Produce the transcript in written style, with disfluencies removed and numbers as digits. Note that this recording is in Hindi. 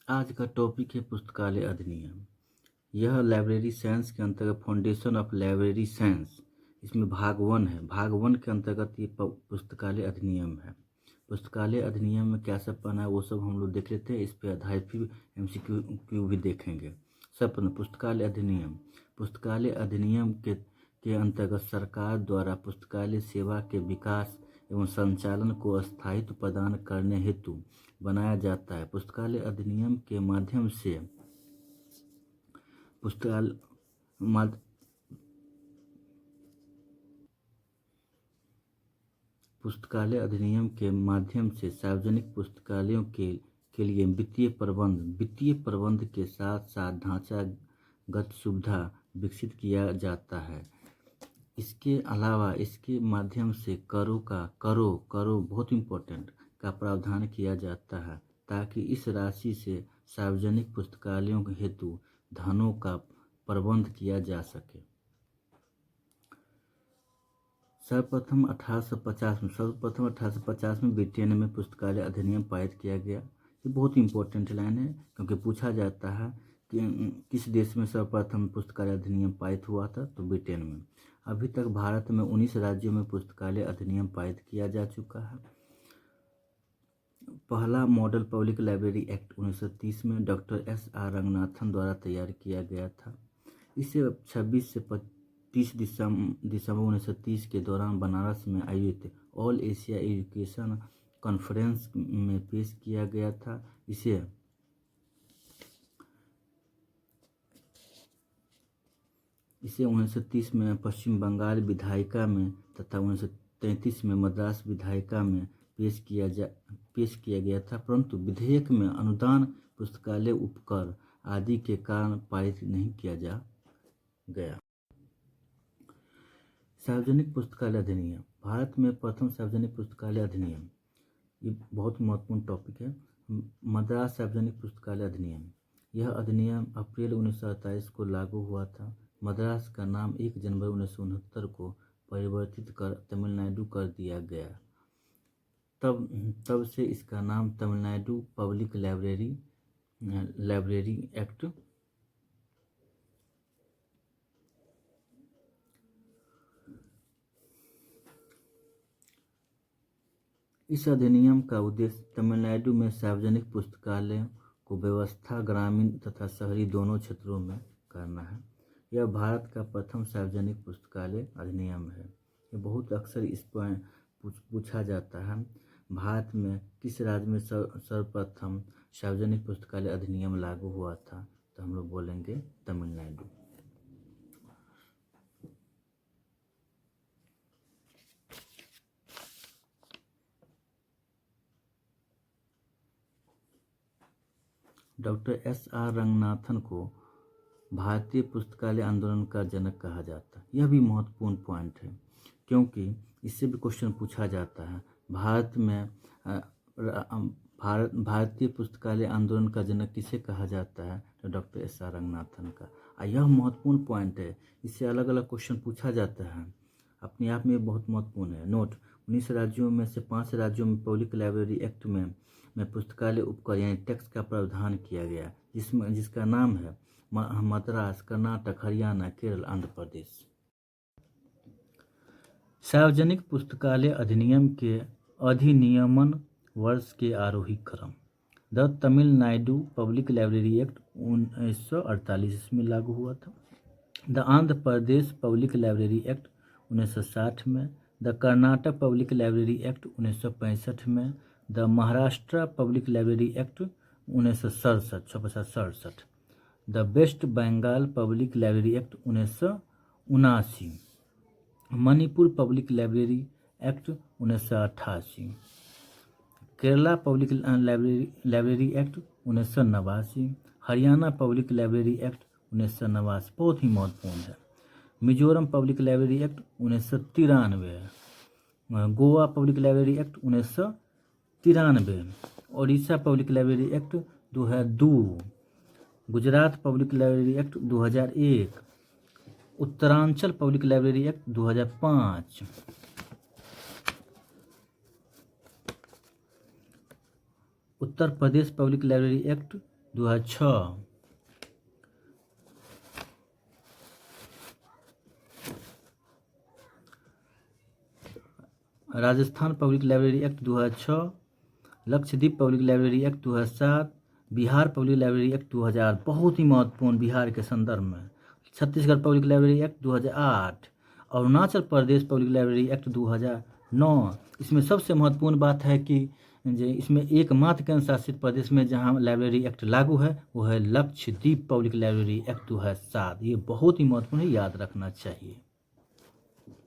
आज का टॉपिक है पुस्तकालय अधिनियम। यह लाइब्रेरी साइंस के अंतर्गत फाउंडेशन ऑफ लाइब्रेरी साइंस, इसमें भाग 1 है। भाग 1 के अंतर्गत ये पुस्तकालय अधिनियम है। पुस्तकालय अधिनियम में क्या सब पढ़ना है वो सब हम लोग देख लेते हैं। इस पर आधारित भी MCQ भी देखेंगे। सब पढ़ना। पुस्तकालय अधिनियम। पुस्तकालय अधिनियम के अंतर्गत सरकार द्वारा पुस्तकालय सेवा के विकास एवं संचालन को स्थायित्व प्रदान करने हेतु बनाया जाता है। पुस्तकालय अधिनियम के माध्यम से पुस्तकालय अधिनियम के माध्यम से सार्वजनिक पुस्तकालयों के लिए वित्तीय प्रबंध के साथ साथ ढांचागत सुविधा विकसित किया जाता है। इसके अलावा इसके माध्यम से करों बहुत इम्पोर्टेंट का प्रावधान किया जाता है ताकि इस राशि से सार्वजनिक पुस्तकालयों हेतु धनों का प्रबंध किया जा सके। सर्वप्रथम 1850 में ब्रिटेन में पुस्तकालय अधिनियम पारित किया गया। ये बहुत इंपॉर्टेंट लाइन है क्योंकि पूछा जाता है कि किस देश में सर्वप्रथम पुस्तकालय अधिनियम पारित हुआ था, तो ब्रिटेन में। अभी तक भारत में 19 राज्यों में पुस्तकालय अधिनियम पारित किया जा चुका है। पहला मॉडल पब्लिक लाइब्रेरी एक्ट 1930 में डॉक्टर SR रंगनाथन द्वारा तैयार किया गया था। इसे 26 से 30 दिसंबर 1930 के दौरान बनारस में आयोजित ऑल एशिया एजुकेशन कॉन्फ्रेंस में पेश किया गया था। इसे 1930 में पश्चिम बंगाल विधायिका में तथा 1933 में मद्रास विधायिका में पेश किया गया था, परंतु विधेयक में अनुदान, पुस्तकालय उपकर आदि के कारण पारित नहीं किया जा गया। सार्वजनिक पुस्तकालय अधिनियम। भारत में प्रथम सार्वजनिक पुस्तकालय अधिनियम, ये बहुत महत्वपूर्ण टॉपिक है। मद्रास सार्वजनिक पुस्तकालय अधिनियम। यह अधिनियम अप्रैल 1928 को लागू हुआ था। मद्रास का नाम 1 जनवरी 1969 को परिवर्तित कर तमिलनाडु कर दिया गया। तब से इसका नाम तमिलनाडु पब्लिक लाइब्रेरी एक्ट इस अधिनियम का उद्देश्य तमिलनाडु में सार्वजनिक पुस्तकालयों को व्यवस्था ग्रामीण तथा शहरी दोनों क्षेत्रों में करना है। यह भारत का प्रथम सार्वजनिक पुस्तकालय अधिनियम है। ये बहुत अक्सर इस पर पूछा जाता है, भारत में किस राज्य में सर्वप्रथम सार्वजनिक पुस्तकालय अधिनियम लागू हुआ था, तो हम लोग बोलेंगे तमिलनाडु। डॉक्टर SR रंगनाथन को भारतीय पुस्तकालय आंदोलन का जनक कहा जाता है। यह भी महत्वपूर्ण पॉइंट है क्योंकि इससे भी क्वेश्चन पूछा जाता है, भारतीय पुस्तकालय आंदोलन का जनक किसे कहा जाता है, तो डॉक्टर SR रंगनाथन का। यह महत्वपूर्ण पॉइंट है, इससे अलग अलग क्वेश्चन पूछा जाता है, अपने आप में बहुत महत्वपूर्ण है। नोट, 19 राज्यों में से 5 राज्यों में पब्लिक लाइब्रेरी एक्ट में पुस्तकालय उपकर यानी टैक्स का प्रावधान किया गया, जिसका नाम है मद्रास, कर्नाटक, हरियाणा, केरल, आंध्र प्रदेश। सार्वजनिक पुस्तकालय अधिनियम के अधिनियमन वर्ष के आरोही क्रम। The Tamil Nadu public library act 1948 में लागू हुआ था। The Andhra Pradesh public library act 1960 में। The Karnataka public library act 1965 में। The Maharashtra public library act 1967। The west Bengal public library act 1979। Manipur public library act 1988। Kerala public library act 1989। Haryana public library act 1989 बहुत ही महत्वपूर्ण है। Mizoram public library act 1993। Goa public library act 1993। Odisha public library act 2002। Gujarat public library act 2001। Uttaranchal public library act 2005। Uttar Pradesh public library act 2006, Rajasthan public library act 2006, Lakshadweep public library act 2007, Bihar public library act 2000, बहुत ही महत्वपूर्ण बिहार के संदर्भ में। Chhattisgarh public library act 2008, Arunachal Pradesh public library act 2009। इसमें सबसे महत्वपूर्ण बात है कि इसमें एकमात्र केंद्र शासित प्रदेश में जहां लाइब्रेरी एक्ट लागू है वो है लक्षद्वीप पब्लिक लाइब्रेरी एक्ट 2007। ये बहुत ही महत्वपूर्ण है, याद रखना चाहिए।